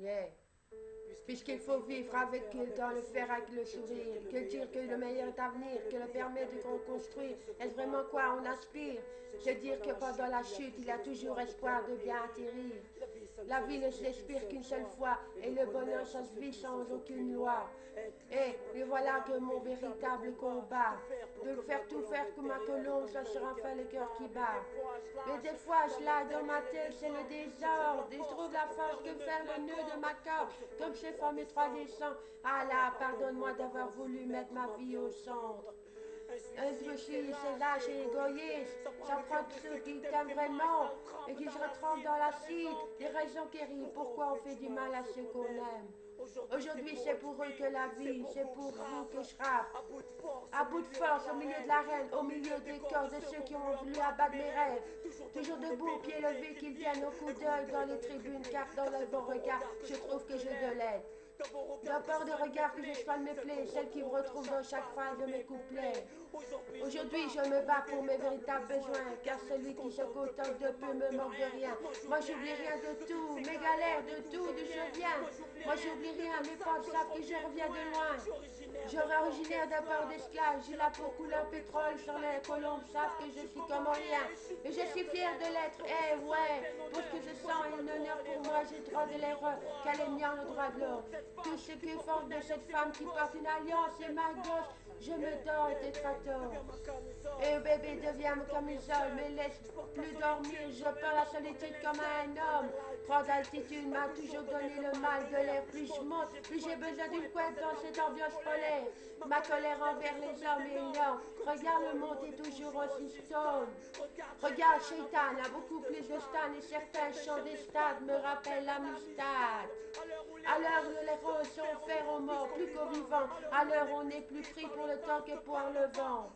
Yeah. Puisqu'il faut vivre avec, dans le faire avec le sourire, que dire que le meilleur avenir, que le permet de reconstruire, est-ce vraiment quoi on aspire? Se dire que pendant la chute, il y a toujours espoir de bien atterrir. La vie ne s'expire qu'une seule fois, et le bonheur, ça se vit sans aucune loi. Et voilà que mon véritable combat, de faire tout faire comme ma colombe, soit sur un fait le cœur qui bat. Mais des fois, je l'ai dans ma tête, c'est le désordre, et je trouve la force que faire le nœud de ma corde, comme ces fameux 3 décembre. Ah là, pardonne-moi d'avoir voulu mettre ma vie au centre. Je me suis, c'est lâche et égoïste. Ça prend ceux qui t'aiment vraiment et qui se retrouvent dans l'acide. Des raisons qui rient. Pourquoi on fait du mal à ceux qu'on aime? Aujourd'hui, c'est pour eux que la vie, c'est pour vous que je rappe. À bout de force, au milieu de l'arène, au milieu des corps de ceux qui ont voulu abattre mes rêves. Toujours debout, pieds levés, qu'ils tiennent au coup d'œil dans les tribunes, car dans le bon regard, je trouve que j'ai de l'aide. D'un port de regard que je soigne mes plaies, celles qui me retrouvent dans chaque phrase de mes couplets. Aujourd'hui, je me bats pour mes véritables besoins, car celui qui se contente de peu me manque de rien. Moi, j'oublie rien de tout, mes galères, de tout, d'où je viens. Moi, j'oublie rien, mes potes savent que je reviens de loin. Je originaire d'un port d'esclaves, j'ai la peau couleur pétrole, sur les colombes savent que je suis comme un lien. Et je suis fier de l'être, eh ouais, pour ce que je sens est un honneur pour moi, j'ai le droit de l'erreur, qu'elle est bien le droit de l'autre. Tout ce qui est fort de cette femme qui porte une alliance et ma gauche, je me dote d'être à tort. Et bébé devient ma camisole, me laisse plus dormir, je perds la solitude comme un homme. Trop d'altitude m'a toujours donné le mal de l'air, plus je monte, plus j'ai besoin d'une couette dans cette ambiance polaire. Ma colère envers les hommes est énorme, regarde le monde est toujours aussi stone. Regarde Shaitan a beaucoup plus de stan et certains chants des stades me rappellent l'amistad. À l'heure où les roses sont offerts aux morts plus qu'aux vivants, à l'heure où on n'est plus pris pour le temps que pour le vent.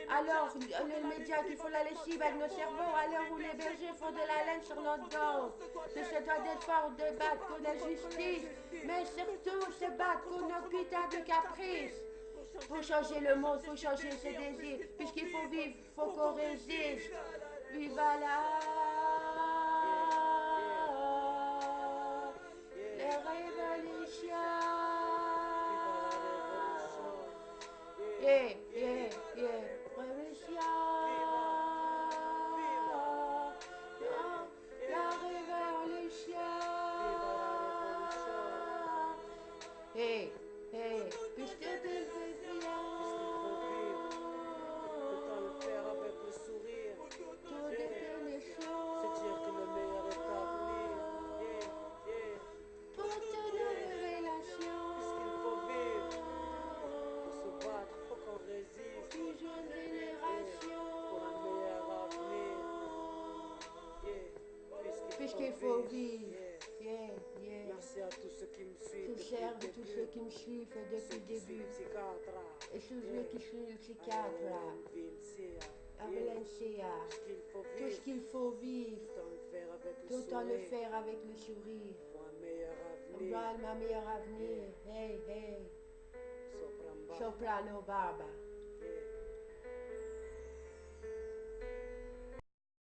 Alors, les médias qui font la lessive avec nos cerveaux, à l'heure où les bergers font de la laine sur notre dos. De ce doit d'être fort de battre contre la justice, mais surtout se battre contre nos putains de caprices. Pour changer le monde, faut changer ses désirs. Puisqu'il faut vivre, faut qu'on résiste. Viva la révolution. Yeah, yeah, yeah. Révolution. La révolution. Hey, hey, puisque tu fais Autant le faire avec le sourire. tout était les C'est dire que le meilleur est à venir. pour te de révélation. Puisqu'il faut vivre, pour se battre, faut qu'on résiste. Plus jeune Pour un génération. meilleur avenir. Puisqu'il faut vivre. Yeah, yeah. Merci à tous ceux qui me suivent Je depuis sers le de tous début. ceux qui me suivent depuis Ceux le qui suivent début. psychiatre. Et tous ceux qui suivent le psychiatre. À Valencia. Tout ce qu'il faut vivre. Autant le faire avec le Tout en le sourire. faire avec le sourire. Pour un meilleur avenir. Voilà ma meilleure avenir. Hey, hey. Soprano. Soprano Barba.